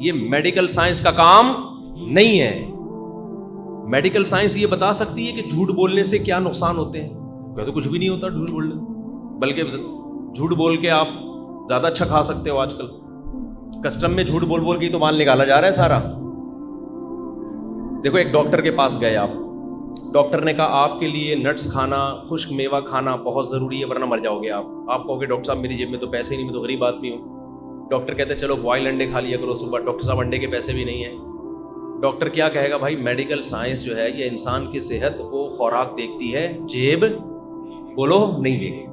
یہ medical science کا کام نہیں ہے. میڈیکل سائنس یہ بتا سکتی ہے کہ جھوٹ بولنے سے کیا نقصان ہوتے ہیں. کہتے کچھ بھی نہیں ہوتا جھوٹ بولنے، بلکہ جھوٹ بول کے آپ زیادہ اچھا کھا سکتے ہو. آج کل کسٹم میں جھوٹ بول بول کے تو مال نکالا جا رہا ہے سارا. دیکھو ایک ڈاکٹر کے پاس گئے آپ، ڈاکٹر نے کہا آپ کے لیے نٹس کھانا، خشک میوہ کھانا بہت ضروری ہے ورنہ مر جاؤ گے آپ. آپ کہو گے ڈاکٹر صاحب میری جیب میں تو پیسے نہیں، میں تو غریب آدمی ہوں. ڈاکٹر کہتے ہیں چلو بوائل انڈے کھا لیا کرو صبح. ڈاکٹر صاحب انڈے کے پیسے بھی نہیں ہیں. ڈاکٹر کیا کہے گا؟ بھائی میڈیکل سائنس جو ہے یہ انسان کی صحت کو خوراک دیکھتی ہے، جیب بولو نہیں دیکھتی.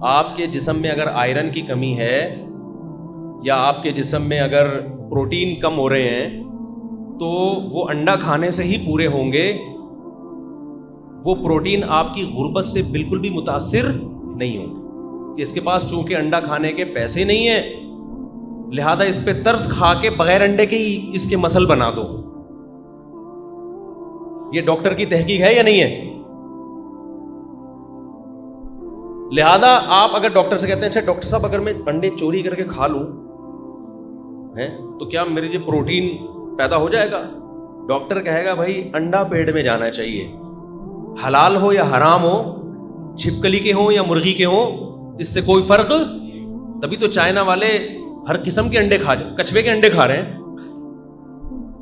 آپ کے جسم میں اگر آئرن کی کمی ہے یا آپ کے جسم میں اگر پروٹین کم ہو رہے ہیں تو وہ انڈا کھانے سے ہی پورے ہوں گے. وہ پروٹین آپ کی غربت سے بالکل بھی متاثر نہیں ہوں گے. اس کے پاس چونکہ انڈا کھانے کے پیسے نہیں ہیں لہذا اس پہ ترس کھا کے بغیر انڈے کے ہی اس کے مسل بنا دو. یہ ڈاکٹر کی تحقیق ہے یا نہیں ہے؟ لہذا آپ اگر ڈاکٹر سے کہتے ہیں اچھا ڈاکٹر صاحب اگر میں انڈے چوری کر کے کھا لوں تو کیا میرے جو پروٹین پیدا ہو جائے گا؟ ڈاکٹر کہے گا بھائی انڈا پیٹ میں جانا چاہیے، حلال ہو یا حرام ہو، چھپکلی کے ہوں یا مرغی کے ہوں، اس سے کوئی فرق. تبھی تو چائنا والے ہر قسم کے انڈے کچھوے کے انڈے کھا رہے ہیں.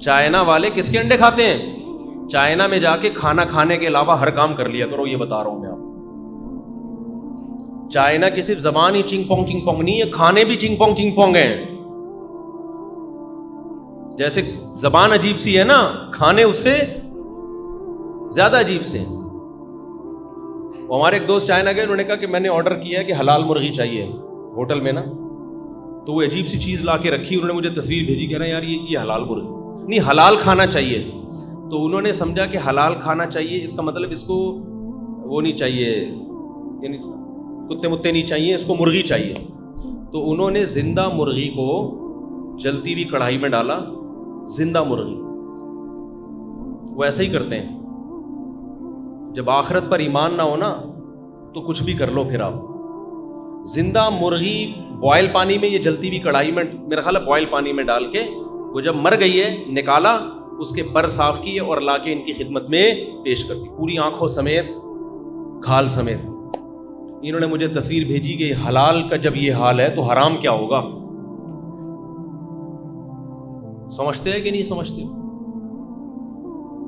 چائنا والے کس کے انڈے کھاتے ہیں؟ چائنا میں جا کے کھانا کھانے کے علاوہ ہر کام کر لیا کرو. یہ بتا رہا ہوں میں آپ. چائنا کی صرف زبان ہی چنگ پونگ نہیں ہے، کھانے بھی چنگ پونگ ہیں. جیسے زبان عجیب سی ہے نا، کھانے اس سے زیادہ عجیب سے. ہمارے ایک دوست چائنا گئے، انہوں نے کہا کہ میں نے آرڈر کیا ہے کہ حلال مرغی چاہیے ہوٹل میں نا. تو وہ عجیب سی چیز لا کے رکھی، انہوں نے مجھے تصویر بھیجی، کہہ رہے ہیں یار یہ حلال مرغی نہیں، حلال کھانا چاہیے. تو انہوں نے سمجھا کہ حلال کھانا چاہیے اس کا مطلب اس کو وہ نہیں چاہیے، یعنی کتے متے نہیں چاہیے، اس کو مرغی چاہیے. تو انہوں نے زندہ مرغی کو جلتی ہوئی کڑھائی میں ڈالا. زندہ مرغی وہ ایسا ہی کرتے ہیں. جب آخرت پر ایمان نہ ہو نا تو کچھ بھی کر لو. پھر آپ زندہ مرغی بوائل پانی میں، یہ جلتی ہوئی کڑھائی میں، میرا خیال ہے بوائل پانی میں ڈال کے وہ جب مر گئی ہے نکالا، اس کے پر صاف کیے اور لا کے ان کی خدمت میں پیش کرتی، پوری آنکھوں سمیت کھال سمیت. انہوں نے مجھے تصویر بھیجی کہ حلال کا جب یہ حال ہے تو حرام کیا ہوگا. سمجھتے ہیں کہ نہیں سمجھتے؟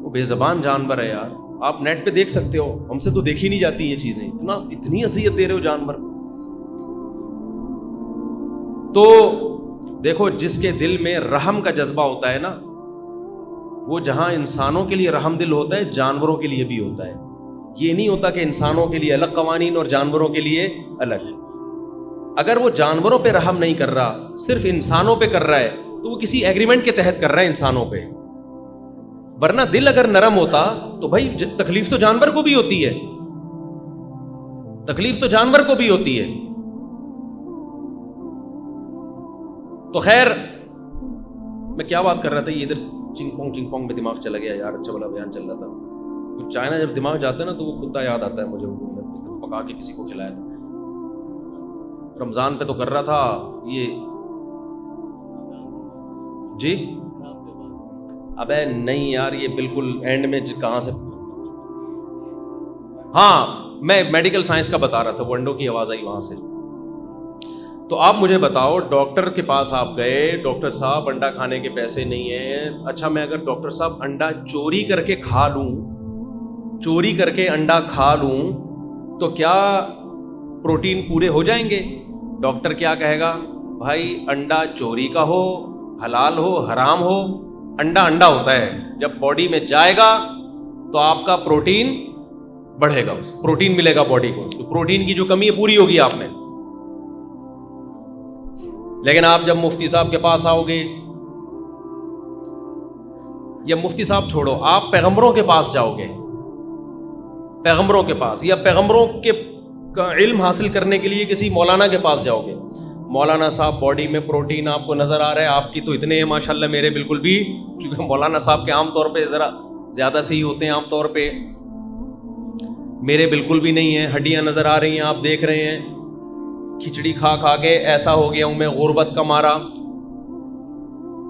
وہ بے زبان جانور ہے یار. آپ نیٹ پہ دیکھ سکتے ہو، ہم سے تو دیکھی نہیں جاتی یہ چیزیں. اتنی اذیت دے رہے ہو جانور. تو دیکھو جس کے دل میں رحم کا جذبہ ہوتا ہے نا، وہ جہاں انسانوں کے لیے رحم دل ہوتا ہے جانوروں کے لیے بھی ہوتا ہے. یہ نہیں ہوتا کہ انسانوں کے لیے الگ قوانین اور جانوروں کے لیے الگ. اگر وہ جانوروں پہ رحم نہیں کر رہا، صرف انسانوں پہ کر رہا ہے، تو وہ کسی ایگریمنٹ کے تحت کر رہا ہے انسانوں پہ. ورنہ دل اگر نرم ہوتا تو بھائی تکلیف تو جانور کو بھی ہوتی ہے، تکلیف تو جانور کو بھی ہوتی ہے. تو خیر میں کیا بات کر رہا تھا، یہ ادھر چنگ پونگ میں دماغ چلا گیا یار. اچھا بلا بیان چل رہا تھا. چائنا جب دماغ جاتا ہے نا تو وہ کتا یاد آتا ہے مجھے. پکا کے کسی کو کھلایا تھا رمضان پہ تو کر رہا تھا یہ. جی ابے نہیں یار، یہ بالکل اینڈ میں کہاں سے. ہاں میں میڈیکل سائنس کا بتا رہا تھا، وہ انڈوں کی آواز آئی وہاں سے. تو آپ مجھے بتاؤ، ڈاکٹر کے پاس آپ گئے، ڈاکٹر صاحب انڈا کھانے کے پیسے نہیں ہیں. اچھا میں اگر ڈاکٹر صاحب انڈا چوری کر کے کھا لوں، چوری کر کے انڈا کھا لوں تو کیا پروٹین پورے ہو جائیں گے؟ ڈاکٹر کیا کہے گا؟ بھائی انڈا چوری کا ہو، حلال ہو، حرام ہو، انڈا انڈا ہوتا ہے. جب باڈی میں جائے گا تو آپ کا پروٹین بڑھے گا، پروٹین ملے گا باڈی کو. تو پروٹین کی جو کمی ہے پوری ہوگی آپ میں. لیکن آپ جب مفتی صاحب کے پاس آؤ گے، یا مفتی صاحب چھوڑو، آپ پیغمبروں کے پاس جاؤ گے، پیغمبروں کے پاس، یا پیغمبروں کے کا علم حاصل کرنے کے لیے کسی مولانا کے پاس جاؤ گے. مولانا صاحب باڈی میں پروٹین آپ کو نظر آ رہا ہے، آپ کی تو اتنے ہیں ماشاءاللہ، میرے بالکل بھی، کیونکہ مولانا صاحب کے عام طور پہ ذرا زیادہ صحیح ہوتے ہیں عام طور پہ، میرے بالکل بھی نہیں ہیں. ہڈیاں نظر آ رہی ہیں، آپ دیکھ رہے ہیں. کھچڑی کھا کھا کے ایسا ہو گیا ہوں میں غربت کا مارا.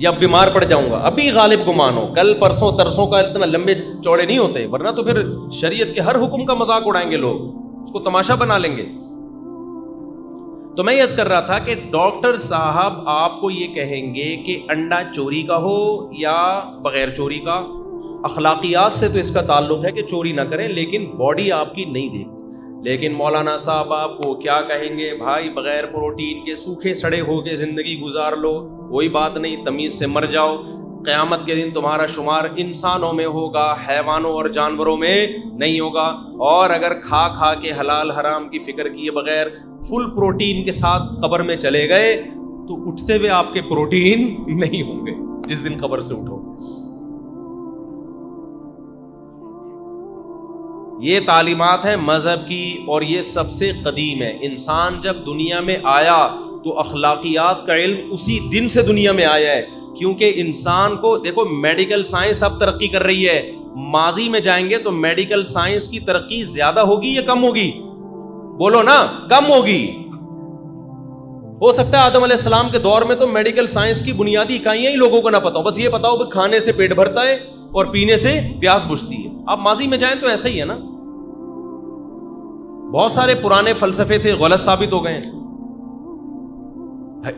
یا بیمار پڑ جاؤں گا، ابھی غالب گمان ہو، کل پرسوں ترسوں کا اتنا لمبے چوڑے نہیں ہوتے، ورنہ تو پھر شریعت کے ہر حکم کا مذاق اڑائیں گے لوگ، اس کو تماشا بنا لیں گے۔ تو میں یہ عرض کر رہا تھا کہ ڈاکٹر صاحب آپ کو یہ کہیں گے کہ انڈا چوری کا ہو یا بغیر چوری کا، اخلاقیات سے تو اس کا تعلق ہے کہ چوری نہ کریں، لیکن باڈی آپ کی نہیں دیکھتی۔ لیکن مولانا صاحب آپ کو کیا کہیں گے، بھائی بغیر پروٹین کے سوکھے سڑے ہو کے زندگی گزار لو، کوئی بات نہیں، تمیز سے مر جاؤ، قیامت کے دن تمہارا شمار انسانوں میں ہوگا، حیوانوں اور جانوروں میں نہیں ہوگا۔ اور اگر کھا کھا کے حلال حرام کی فکر کیے بغیر فل پروٹین کے ساتھ قبر میں چلے گئے تو اٹھتے ہوئے آپ کے پروٹین نہیں ہوں گے جس دن قبر سے اٹھو۔ یہ تعلیمات ہیں مذہب کی، اور یہ سب سے قدیم ہے۔ انسان جب دنیا میں آیا تو اخلاقیات کا علم اسی دن سے دنیا میں آیا ہے، کیونکہ انسان کو دیکھو، میڈیکل سائنس اب ترقی کر رہی ہے، ماضی میں جائیں گے تو میڈیکل سائنس کی ترقی زیادہ ہوگی یا کم ہوگی؟ بولو نا، کم ہوگی۔ ہو سکتا ہے آدم علیہ السلام کے دور میں تو میڈیکل سائنس کی بنیادی اکائیاں ہی لوگوں کو نہ پتا ہو، بس یہ پتا ہو کہ کھانے سے پیٹ بھرتا ہے اور پینے سے پیاس بجھتی ہے۔ آپ ماضی میں جائیں تو ایسا ہی ہے نا، بہت سارے پرانے فلسفے تھے، غلط ثابت ہو گئے ہیں۔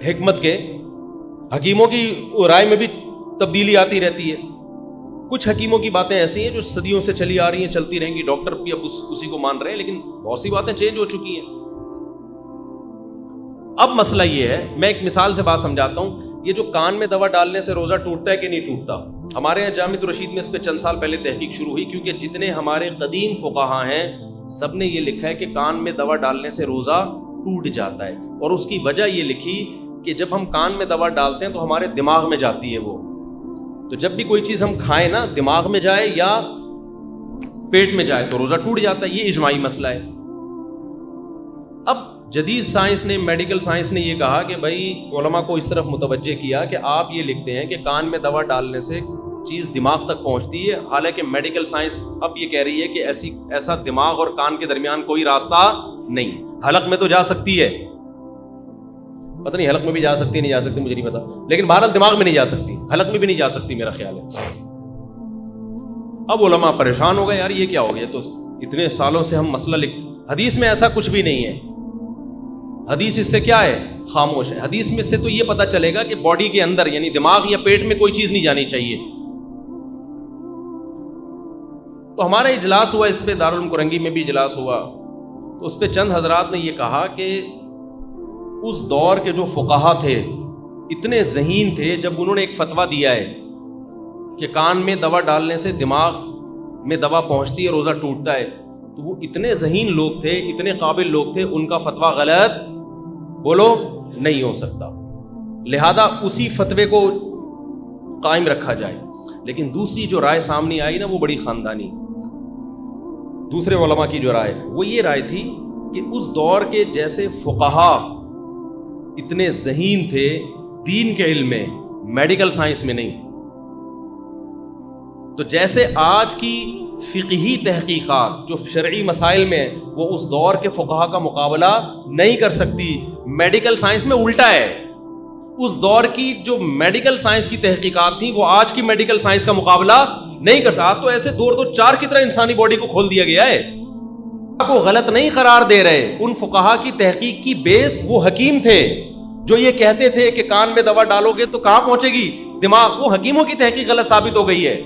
حکمت کے حکیموں کی رائے میں بھی تبدیلی آتی رہتی ہے، کچھ حکیموں کی باتیں ایسی ہیں جو صدیوں سے چلی آ رہی ہیں، چلتی رہیں گی، ڈاکٹر بھی اب اسی کو مان رہے ہیں، لیکن بہت سی باتیں چینج ہو چکی ہیں۔ اب مسئلہ یہ ہے، میں ایک مثال سے بات سمجھاتا ہوں، یہ جو کان میں دوا ڈالنے سے روزہ ٹوٹتا ہے کہ نہیں ٹوٹتا، ہمارے یہاں جامعۃ الرشید میں اس پہ چند سال پہلے تحقیق شروع ہوئی، کیونکہ جتنے ہمارے قدیم فقہا ہیں سب نے یہ لکھا ہے کہ کان میں دوا ڈالنے سے روزہ ٹوٹ جاتا ہے، اور اس کی وجہ یہ لکھی کہ جب ہم کان میں دوا ڈالتے ہیں تو ہمارے دماغ میں جاتی ہے وہ، تو جب بھی کوئی چیز ہم کھائیں نا، دماغ میں جائے یا پیٹ میں جائے تو روزہ ٹوٹ جاتا ہے۔ یہ اجماعی مسئلہ ہے۔ اب جدید سائنس نے، میڈیکل سائنس نے یہ کہا کہ بھائی علماء کو اس طرف متوجہ کیا کہ آپ یہ لکھتے ہیں کہ کان میں دوا ڈالنے سے چیز دماغ تک پہنچتی ہے، حالانکہ میڈیکل سائنس اب یہ کہہ رہی ہے کہ ایسا دماغ اور کان کے درمیان کوئی راستہ نہیں، حلق میں تو جا سکتی ہے، پتہ نہیں حلق میں بھی جا سکتی نہیں جا سکتی مجھے نہیں پتا، لیکن بہرحال دماغ میں نہیں جا سکتی، حلق میں بھی نہیں جا سکتی میرا خیال ہے۔ اب علماء پریشان ہو گئے، یار یہ کیا ہو گیا، تو اتنے سالوں سے ہم مسئلہ لکھتے، حدیث میں ایسا کچھ بھی نہیں ہے، حدیث اس سے کیا ہے، خاموش ہے۔ حدیث میں سے تو یہ پتہ چلے گا کہ باڈی کے اندر یعنی دماغ یا پیٹ میں کوئی چیز نہیں جانی چاہیے۔ تو ہمارا اجلاس ہوا اس پہ، دارالعلوم کرنگی میں بھی اجلاس ہوا، تو اس پہ چند حضرات نے یہ کہا کہ اس دور کے جو فقہا تھے اتنے ذہین تھے، جب انہوں نے ایک فتویٰ دیا ہے کہ کان میں دوا ڈالنے سے دماغ میں دوا پہنچتی ہے، روزہ ٹوٹتا ہے، تو وہ اتنے ذہین لوگ تھے، اتنے قابل لوگ تھے، ان کا فتویٰ غلط بولو نہیں ہو سکتا، لہذا اسی فتوے کو قائم رکھا جائے۔ لیکن دوسری جو رائے سامنے آئی نا، وہ بڑی خاندانی، دوسرے علماء کی جو رائے، وہ یہ رائے تھی کہ اس دور کے جیسے فقہا اتنے ذہین تھے دین کے علم میں، میڈیکل سائنس میں نہیں، تو جیسے آج کی فقہی تحقیقات جو شرعی مسائل میں وہ اس دور کے فقہا کا مقابلہ نہیں کر سکتی، میڈیکل سائنس میں الٹا ہے، اس دور کی جو میڈیکل سائنس کی تحقیقات تھیں وہ آج کی میڈیکل سائنس کا مقابلہ نہیں کر سکتا۔ تو ایسے دور تو چار کی طرح انسانی باڈی کو کھول دیا گیا ہے، کو غلط نہیں قرار دے رہے۔ ان فقہا کی تحقیق کی بیس وہ حکیم تھے جو یہ کہتے تھے کہ کان میں دوا ڈالو گے تو کہاں پہنچے گی، دماغ، وہ حکیموں کی تحقیق غلط ثابت ہو گئی ہے۔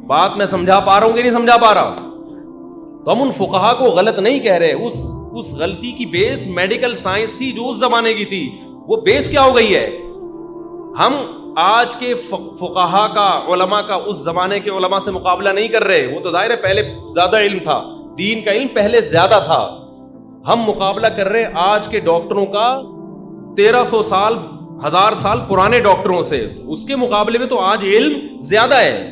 بات میں سمجھا پا رہا ہوں کہ نہیں سمجھا پا رہا؟ تو ہم ان فقہا کو غلط نہیں کہہ رہے، اس غلطی کی بیس میڈیکل سائنس تھی جو اس زمانے کی تھی، وہ بیس کیا ہو گئی ہے؟ ہم آج کے فقہا کا، علماء کا اس زمانے کے علماء سے مقابلہ نہیں کر رہے، وہ تو ظاہر ہے پہلے زیادہ علم تھا، دین کا علم پہلے زیادہ تھا، ہم مقابلہ کر رہے آج کے ڈاکٹروں کا 1300 سال 1000 سال پرانے ڈاکٹروں سے، اس کے مقابلے میں تو آج علم زیادہ ہے۔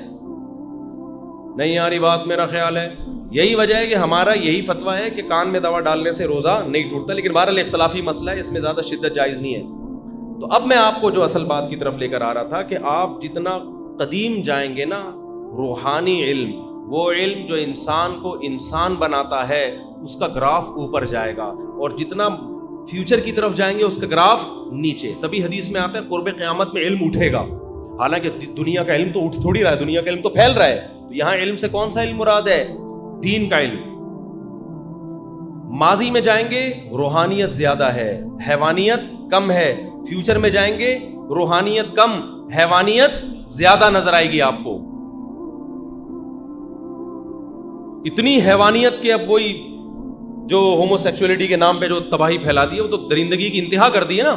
نہیں آ رہی بات میرا خیال ہے؟ یہی وجہ ہے کہ ہمارا یہی فتویٰ ہے کہ کان میں دوا ڈالنے سے روزہ نہیں ٹوٹتا، لیکن بہرحال اختلافی مسئلہ ہے، اس میں زیادہ شدت جائز نہیں ہے۔ تو اب میں آپ کو جو اصل بات کی طرف لے کر آ رہا تھا کہ آپ جتنا قدیم جائیں گے نا، روحانی علم، وہ علم جو انسان کو انسان بناتا ہے، اس کا گراف اوپر جائے گا، اور جتنا فیوچر کی طرف جائیں گے اس کا گراف نیچے. تبھی حدیث میں آتا ہے قرب قیامت میں علم اٹھے گا. حالانکہ دنیا کا علم تو اٹھ تھوڑی رہا ہے, دنیا کا علم تو پھیل رہا ہے. تو یہاں علم سے کون سا علم مراد ہے؟ دین کا علم. ماضی میں جائیں گے روحانیت زیادہ ہے, حیوانیت کم ہے. فیوچر میں جائیں گے روحانیت کم, حیوانیت زیادہ نظر آئے گی آپ کو. اتنی حیوانیت کے اب وہی جو ہومو سیکسولیٹی کے نام پہ جو تباہی پھیلا دی ہے وہ تو درندگی کی انتہا کر دی ہے نا.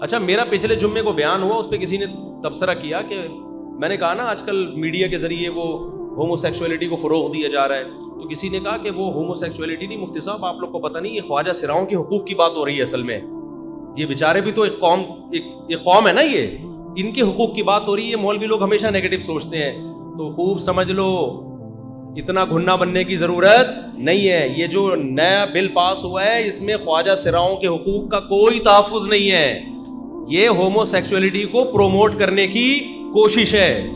اچھا, میرا پچھلے جمعے کو بیان ہوا, اس پہ کسی نے تبصرہ کیا کہ میں نے کہا نا آج کل میڈیا کے ذریعے وہ ہومو سیکسولیٹی کو فروغ دیا جا رہا ہے. تو کسی نے کہا کہ وہ ہومو سیکسولیٹی نہیں مفتی صاحب, آپ لوگ کو پتہ نہیں, یہ خواجہ سراؤں کے حقوق کی بات ہو رہی ہے. اصل میں یہ بیچارے بھی تو ایک قوم ہے نا, یہ ان کے حقوق کی بات ہو رہی ہے. مولوی لوگ ہمیشہ نیگیٹو سوچتے ہیں, تو خوب سمجھ لو اتنا گھننا بننے کی ضرورت نہیں ہے. یہ جو نیا بل پاس ہوا ہے اس میں خواجہ سراؤں کے حقوق کا کوئی تحفظ نہیں ہے. یہ ہومو سیکسولیٹی کو پروموٹ کرنے کی کوشش ہے.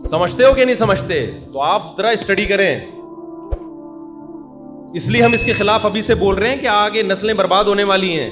سمجھتے ہو کہ نہیں سمجھتے؟ تو آپ ذرا اسٹڈی کریں. اس لیے ہم اس کے خلاف ابھی سے بول رہے ہیں کہ آگے نسلیں برباد ہونے والی ہیں.